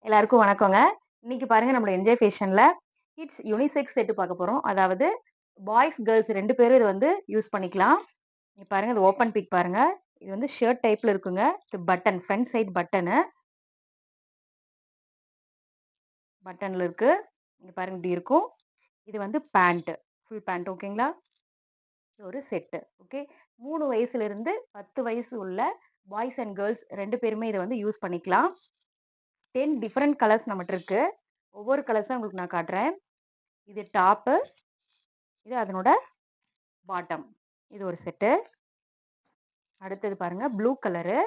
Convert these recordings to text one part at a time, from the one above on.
எல்லாருக்கும் வணக்கங்க. இன்னைக்கு பாருங்க நம்மளோட என்ஜாய் ஃபேஷன்ல கிட்ஸ் யூனிசெக்ஸ் செட் பார்க்க போறோம். அதாவது பாய்ஸ், கேர்ள்ஸ் 2 பேரும் இத வந்து யூஸ் பண்ணிக்கலாம். இங்க பாருங்க இது ஓப்பன் பிக் பாருங்க. இது வந்து ஷர்ட் டைப்ல இருக்குங்க. இது பட்டன் ஃப்ரண்ட் சைடு பட்டன்ல இருக்கு. இங்க பாருங்க இப்படி இருக்கும். இது வந்து பேண்ட், ஃபுல் பேண்ட் ஓகேங்களா? இது ஒரு செட் ஓகே. 3 வயசுல இருந்து 10 வயசு உள்ள பாய்ஸ் அண்ட் கேர்ள்ஸ் 2 பேருமே இத வந்து யூஸ் பண்ணிக்கலாம். 10 டிஃபரண்ட் கலர்ஸ் நம்மட்ட இருக்கு. ஒவ்வொரு கலர்ஸா உங்களுக்கு நான் காட்டுறேன். இது டாப்பு, இது அதனோட பாட்டம். இது ஒரு செட்டு. அடுத்தது பாருங்க ப்ளூ கலரு.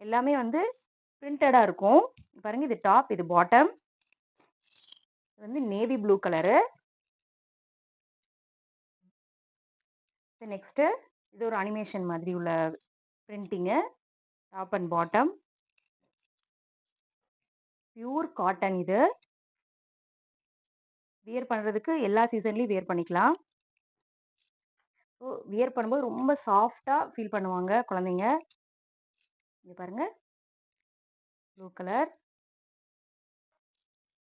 எல்லாமே வந்து பிரிண்டடா இருக்கும். பாருங்க இது டாப், இது பாட்டம். இது வந்து நேவி ப்ளூ கலரு. நெக்ஸ்ட் இது ஒரு அனிமேஷன் மாதிரி உள்ள printing. Top and bottom. Pure cotton இது. வியர் பண்றதுக்கு எல்லா சீசன்லயும் வியர் பண்ணிக்கலாம். வியர் பண்ணும்போது ரொம்ப சாஃப்டா ஃபீல் பண்ணுவாங்க குழந்தைங்க. இங்க பாருங்க ப்ளூ கலர்.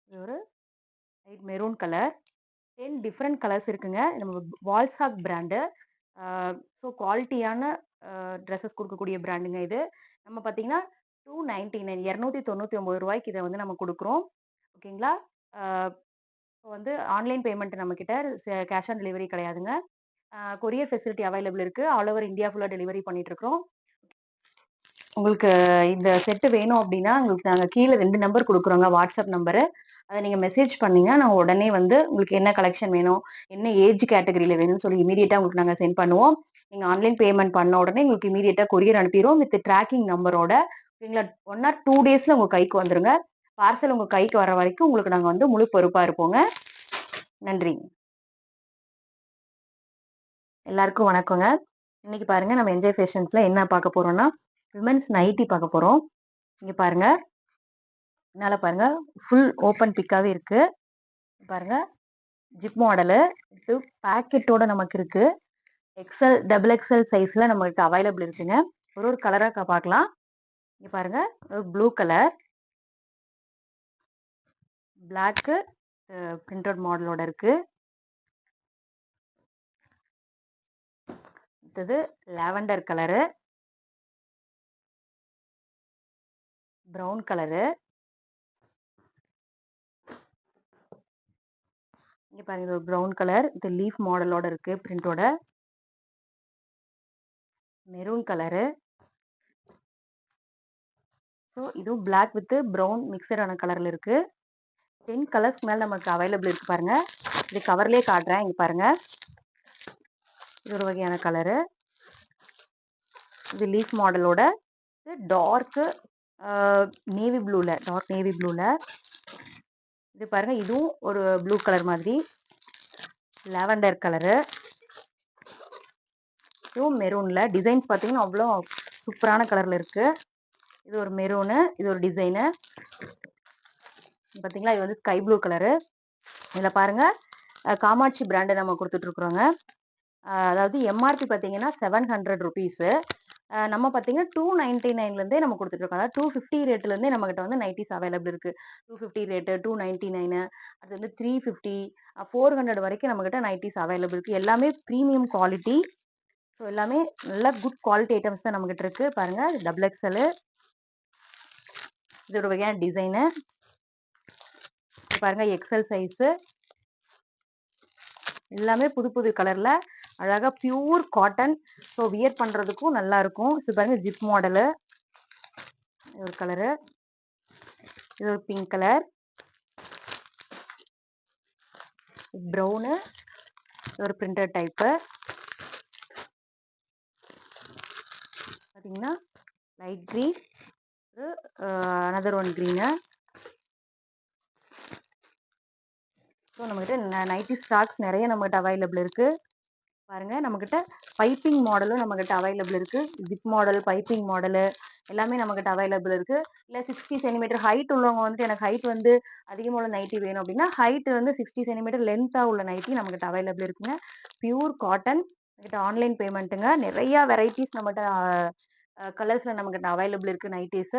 இது ஒரு light maroon colour. 10 different colours இருக்குங்க. நம்ம வால்சாக் பிராண்டு. ஸோ குவாலிட்டியான ட்ரெஸ்ஸஸ் கொடுக்கக்கூடிய பிராண்டுங்க இது. நம்ம பார்த்தீங்கன்னா 299 299 இதை வந்து நம்ம கொடுக்குறோம். ஓகேங்களா? இப்போ வந்து ஆன்லைன் பேமெண்ட் நம்மக்கிட்ட கேஷ் ஆன் டெலிவரி கிடையாதுங்க. கொரியர் ஃபெசிலிட்டி அவைலபிள் இருக்கு. ஆல் ஓவர் இந்தியா ஃபுல்லாக டெலிவரி பண்ணிட்டு இருக்கிறோம். உங்களுக்கு இந்த செட்டு வேணும் அப்படின்னா உங்களுக்கு நாங்கள் கீழே 2 நம்பர் கொடுக்குறோங்க, வாட்ஸ்அப் நம்பரு. அதை நீங்கள் மெசேஜ் பண்ணீங்கன்னா நாங்கள் உடனே வந்து உங்களுக்கு என்ன கலெக்ஷன் வேணும், என்ன ஏஜ் கேட்டகரியில் வேணும்னு சொல்லி இமீடியட்டாக உங்களுக்கு நாங்கள் சென்ட் பண்ணுவோம். நீங்கள் ஆன்லைன் பேமெண்ட் பண்ண உடனே உங்களுக்கு இமீடியட்டாக கொரியர் அனுப்பிடுவோம் வித் ட்ராக்கிங் நம்பரோட. ஓகேங்களா? 1 ஆர் 2 டேஸில் உங்கள் கைக்கு வந்துருங்க. பார்சல் உங்கள் கைக்கு வர வரைக்கும் உங்களுக்கு நாங்கள் வந்து முழு பொறுப்பாக இருப்போங்க. நன்றி. எல்லாருக்கும் வணக்கங்க. இன்னைக்கு பாருங்க நம்ம என்ஜாய் ஃபேஷன்ஸ்ல என்ன பார்க்க போறோம்னா விமென்ஸ் நைட்டி பார்க்க போறோம். இங்க பாருங்க, மேல பாருங்க ஃபுல் ஓப்பன் பிக்காவே இருக்கு. பாருங்க ஜிப் மாடலு. இது பாக்கெட்டோட நமக்கு இருக்கு. எக்ஸ்எல் டபுள் எக்ஸ்எல் சைஸ்ல நம்மகிட்ட அவைலபிள் இருக்குங்க. ஒரு ஒரு கலரா பார்க்கலாம். இங்க பாருங்க ப்ளூ கலர், பிளாக்கு பிரிண்டட் மாடலோட இருக்கு. அடுத்தது லாவெண்டர் கலரு, ப்ரௌன் கலரு. இங்க பாருங்க இது ஒரு ப்ரௌன் கலர். இது லீஃப் மாடலோட இருக்கு பிரிண்டோட. Maroon colour. ஸோ இதுவும் பிளாக் வித் ப்ரௌன் மிக்சடான கலர்ல இருக்கு. 10 கலர்ஸ் மேல நமக்கு அவைலபிள் இருக்கு பாருங்க. இது கவர்லயே காட்டுறேன். இங்க பாருங்க இது ஒரு வகையான கலரு. இது லீஃப் மாடலோட டார்க் நேவி ப்ளூல, டார்க் நேவி ப்ளூல. இது பாருங்க இதுவும் ஒரு ப்ளூ கலர் மாதிரி. Lavender colour. இதுவும் மெரூன்ல. டிசைன்ஸ் பார்த்தீங்கன்னா அவ்வளோ சூப்பரான கலர்ல இருக்கு. இது ஒரு மெரூனு, இது ஒரு டிசைனு. பார்த்தீங்களா இது வந்து ஸ்கை ப்ளூ கலரு. இதில் பாருங்க காமாட்சி பிராண்டு நம்ம கொடுத்துட்டு இருக்கிறோங்க. அதாவது எம்ஆர்பி பார்த்தீங்கன்னா 700 ருபீஸு. நம்ம பார்த்தீங்கன்னா 299லேருந்தே நம்ம கொடுத்துட்ருக்கோம். அதாவது 250 ரேட்லேருந்தே நம்மகிட்ட வந்து நைட்டிஸ் அவைலபிள் இருக்குது. 250 ரேட்டு, 299, அது வந்து 350, 400 வரைக்கும் நம்மகிட்ட நைட்டிஸ் அவைலபிள் இருக்குது. எல்லாமே ப்ரீமியம் குவாலிட்டி. ஸோ எல்லாமே நல்ல குட் குவாலிட்டி ஐட்டம்ஸ் தான் நம்மகிட்ட இருக்குது. பாருங்கள் டபுள் எக்ஸ்எல். இது ஒரு வகையான டிசைனு. பாருங்கள் எக்ஸ்எல் சைஸு. எல்லாமே புது புது கலரில் அழகாக பியூர் காட்டன். ஸோ வியர் பண்ணுறதுக்கும் நல்லா இருக்கும். இது பாருங்க ஜிப் மாடலு. ஒரு கலரு. இது ஒரு பிங்க் கலர், ப்ரௌனு, ஒரு பிரிண்டட் டைப்பு. பார்த்தீங்கன்னா light green, another one green. So நம்மகிட்ட நைட்டி ஸ்டாக்ஸ் நிறைய நம்மகிட்ட அவைலபிள் இருக்குது. பாருங்க நம்மகிட்ட பைப்பிங் மாடலும் நம்மகிட்ட அவைலபிள் இருக்கு. ஜிப் மாடல், பைப்பிங் மாடலு எல்லாமே நம்மகிட்ட அவைலபிள் இருக்கு. இல்லை 60 சென்டிமீட்டர் ஹைட் உள்ளவங்க வந்துட்டு எனக்கு ஹைட் வந்து அதிகமாக உள்ள நைட்டி வேணும் அப்படின்னா ஹைட் வந்து 60 சென்டிமீட்டர் லென்த்தாக உள்ள நைட்டி நம்மகிட்ட அவைலபிள் இருக்குங்க. Pure cotton. நம்மகிட்ட ஆன்லைன் பேமெண்ட்டுங்க. நிறைய வெரைட்டிஸ் நம்மகிட்ட கலர்ஸ்ல நம்மகிட்ட அவைலபிள் இருக்கு நைட்டீஸ்.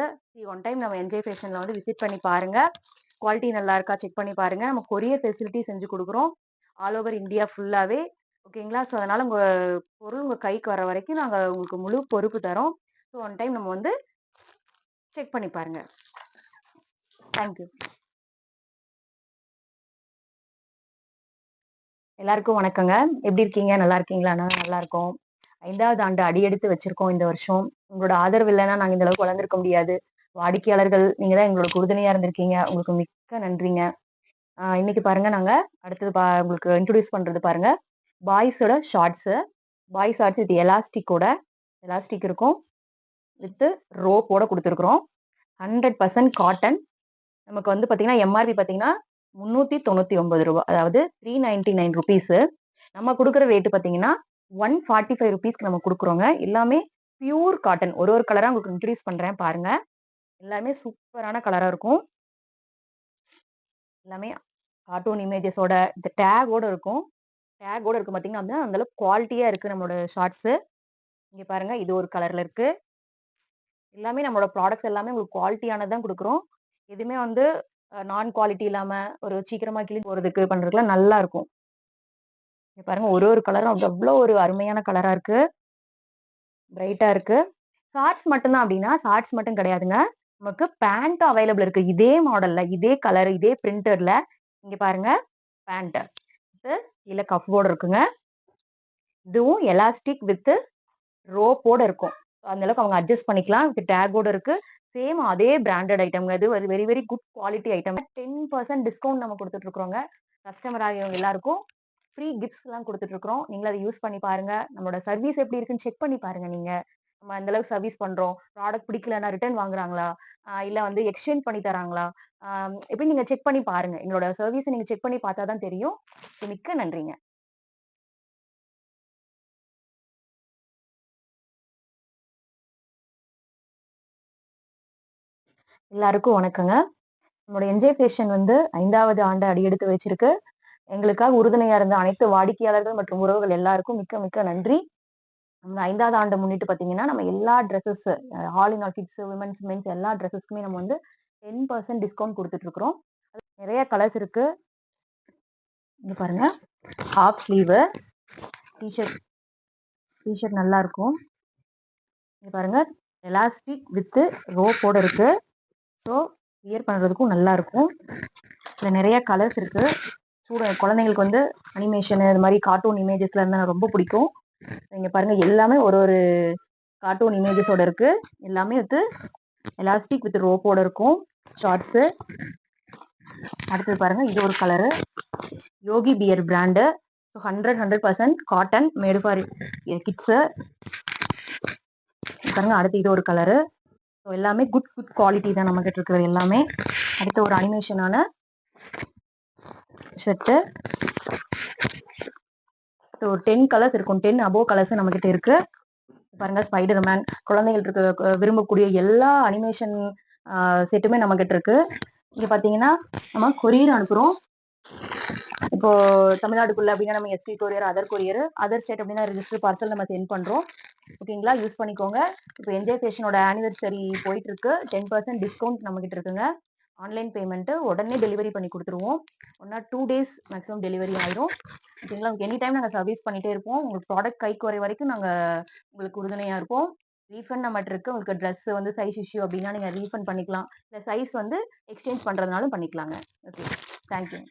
ஒன் டைம் நம்ம என்ஜாய் ஃபேஷன்ல வந்து விசிட் பண்ணி பாருங்க. குவாலிட்டி நல்லா இருக்கா செக் பண்ணி பாருங்க. நம்ம கொரியர் ஃபெசிலிட்டி செஞ்சு குடுக்குறோம். ஆல் ஓவர் இந்தியா ஃபுல்லாவே. ஓகேங்களா? ஸோ அதனால உங்க பொருள் உங்க கைக்கு வர வரைக்கும் நாங்க உங்களுக்கு முழு பொறுப்பு தரோம். ஸோ ஒன் டைம் நம்ம வந்து செக் பண்ணி பாருங்க. Thank you. எல்லாருக்கும் வணக்கங்க. எப்படி இருக்கீங்க? நல்லா இருக்கீங்களா? நாங்க நல்லா இருக்கோம். 5வது ஆண்டு அடியெடுத்து வச்சிருக்கோம் இந்த வருஷம். உங்களோட ஆதரவு இல்லைன்னா நாங்க இந்த அளவுக்கு வளர்ந்திருக்க முடியாது. வாடிக்கையாளர்கள் நீங்க தான் எங்களோட உறுதுணையா இருந்திருக்கீங்க. உங்களுக்கு மிக்க நன்றிங்க. இன்னைக்கு பாருங்க நாங்க அடுத்தது உங்களுக்கு இன்ட்ரோடியூஸ் பண்றது பாருங்க. பாய்ஸோட ஷார்ட்ஸு. பாய்ஸ் ஷார்ட்ஸ் வித் எலாஸ்டிக்கோட எலாஸ்டிக் இருக்கும். வித் ரோப்போட குடுத்துருக்குறோம். 100% காட்டன். நமக்கு வந்து பார்த்தீங்கன்னா, எம்ஆர்பி பார்த்தீங்கன்னா, ரூ. 399 அதாவது ₹399. நம்ம குடுக்குற ரேட் பார்த்தீங்கன்னா, ₹145க்கு நம்ம குடுக்குறோங்க. எல்லாமே பியூர் காட்டன். ஒரு ஒரு கலரா உங்களுக்கு இன்ட்ரோடியூஸ் பண்றேன் பாருங்க. எல்லாமே சூப்பரான கலரா இருக்கும். எல்லாமே கார்ட்டூன் இமேஜஸோட இந்த டேகோட இருக்கும். டேகோட இருக்கு பார்த்தீங்கன்னா, அந்த அளவுக்கு குவாலிட்டியா இருக்கு நம்மளோட ஷார்ட்ஸு. இங்க பாருங்க இது ஒரு கலர்ல இருக்கு. எல்லாமே நம்மளோட ப்ராடக்ட்ஸ் எல்லாமே உங்களுக்கு குவாலிட்டியானது தான் குடுக்குறோம். எதுவுமே வந்து நான் குவாலிட்டி இல்லாம ஒரு சீக்கிரமா கிழிஞ்சு போறதுக்கு பண்றதுக்குலாம் நல்லா இருக்கும். இங்க பாருங்க ஒரு ஒரு கலரும் அவ்ளோ ஒரு அருமையான கலரா இருக்கு. பிரைட்டா இருக்கு. ஷார்ட்ஸ் மட்டும் தான் அப்டின்னா, ஷார்ட்ஸ் மட்டும் கிடையாதுங்க. நமக்கு பேண்ட் அவைலபிள் இருக்கு. இதே மாடல்ல, இதே கலர், இதே பிரிண்டட்ல இங்க பாருங்க பேண்ட். கீழ கஃப் போர்டு இருக்குங்க. இதுவும் எலாஸ்டிக் வித் ரோப்போட இருக்கும். அந்த அளவுக்கு அவங்க அட்ஜஸ்ட் பண்ணிக்கலாம். வித் டேக்கோட இருக்கு. சேம் அதே பிராண்டட் ஐட்டம்ங்க இது. Very very good quality item. 10% discount நம்ம குடுத்துட்டு இருக்கிறோங்க. கஸ்டமர் ஆகியவங்க எல்லாருக்கும் ஃப்ரீ கிஃப்ட்ஸ்லாம் குடுத்துட்டு இருக்கிறோம். நீங்களும் அத யூஸ் பண்ணி பாருங்க. நம்மளோட சர்வீஸ் எப்படி இருக்குன்னு செக் பண்ணி பாருங்க நீங்க. நம்ம அந்த அளவுக்கு சர்வீஸ் பண்றோம். ப்ராடக்ட் பிடிக்கலன்னா ரிட்டர்ன் வாங்குறாங்களா? இல்ல வந்து எக்ஸ்சேஞ்ச் பண்ணி தராங்களா? எப்படின்னு நீங்க செக் பண்ணி பாருங்க. எங்களோட சர்வீஸ நீங்க செக் பண்ணி பார்த்தா தான் தெரியும். மிக்க நன்றிங்க. எல்லாருக்கும் வணக்கங்க. நம்மளோட என்ஜாய் ஃபேஷன் வந்து 5வது ஆண்டு அடியெடுத்து வச்சிருக்கு. எங்களுக்காக உறுதுணையா இருந்த அனைத்து வாடிக்கையாளர்கள் மற்றும் உறவுகள் எல்லாருக்கும் மிக்க மிக்க நன்றி. நம்ம 5வது ஆண்ட முன்னிட்டு பார்த்தீங்கன்னா, நம்ம எல்லா dresses all in all kids, women's, men's எல்லா ட்ரெஸ்ஸஸ்க்குமே நம்ம வந்து 10% டிஸ்கவுண்ட் குடுத்துட்டு இருக்கிறோம். நெறைய கலர்ஸ் இருக்கு. இங்க பாருங்க. ஹாஃப் ஸ்லீவ் டீ-ஷர்ட் டீ-ஷர்ட் நல்லா இருக்கும். இங்க பாருங்க. எலாஸ்டிக் வித் ரோப்போட இருக்கு. ஸோ வியர் பண்றதுக்கும் நல்லா இருக்கும். இதுல நெறைய கலர்ஸ் இருக்கு. குழந்தைங்களுக்கு வந்து அனிமேஷன் இது மாரி கார்ட்டூன் இமேஜஸ்ல இருந்தா ரொம்ப பிடிக்கும். இங்க பாருங்க எல்லாமே ஒரு ஒரு கார்ட்டூன் இமேஜஸோட இருக்கு. எல்லாமே வித் எலாஸ்டிக் வித் ரோப்போட இருக்கும். ஷார்ட்ஸு. அடுத்தது பாருங்க இது ஒரு colour. Yogi Bear brand. So 100% cotton made for kids. பாருங்க அடுத்து இது ஒரு கலரு. ஸோ எல்லாமே குட் குட் குவாலிட்டி தான் நம்மகிட்ட இருக்கிறது எல்லாமே. அடுத்து ஒரு அனிமேஷனான ஷர்ட்டு. ஒரு 10 கலர்ஸ் இருக்கும். 10 அபோவ் கலர்ஸ் நம்மகிட்ட இருக்கு. பாருங்க ஸ்பைடர் மேன் குழந்தைகளுக்கு விரும்பக்கூடிய எல்லா அனிமேஷன் செட்டுமே நம்மகிட்ட இருக்கு. இங்க பாத்தீங்கன்னா நம்ம கொரியர் அனுப்புறோம். இப்போ தமிழ்நாடுக்குள்ள அப்படின்னா நம்ம எஸ்பி கொரியர், அதர் ஸ்டேட் அப்படின்னா ரிஜிஸ்டர் பார்சல் நம்ம சென்ட் பண்றோம். ஓகேங்களா? யூஸ் பண்ணிக்கோங்க. இப்போ என்ஜாய் ஃபேஷனோட ஆனிவர்சரி போயிட்டு இருக்கு. 10% டிஸ்கவுண்ட் நம்ம கிட்ட இருக்குங்க. ஆன்லைன் பேமெண்ட் உடனே டெலிவரி பண்ணி கொடுத்துருவோம். 1 ஆர் 2 டேஸ் மேக்ஸிமம் டெலிவரி ஆயிரும். ஓகேங்களா? எனி டைம் நாங்க சர்வீஸ் பண்ணிட்டே இருப்போம். உங்களுக்கு ப்ராடக்ட் கைக்கு வர வரைக்கும் நாங்க உங்களுக்கு உறுதுணையா இருப்போம். ரீஃபண்ட் நம்மட்ட இருக்கு. உங்களுக்கு ட்ரெஸ் வந்து சைஸ் இஷ்யூ அப்படின்னா நீங்க ரீஃபண்ட் பண்ணிக்கலாம். இல்ல சைஸ் வந்து எக்ஸ்சேஞ்ச் பண்றதுனாலும் பண்ணிக்கலாங்க. ஓகே. Thank you.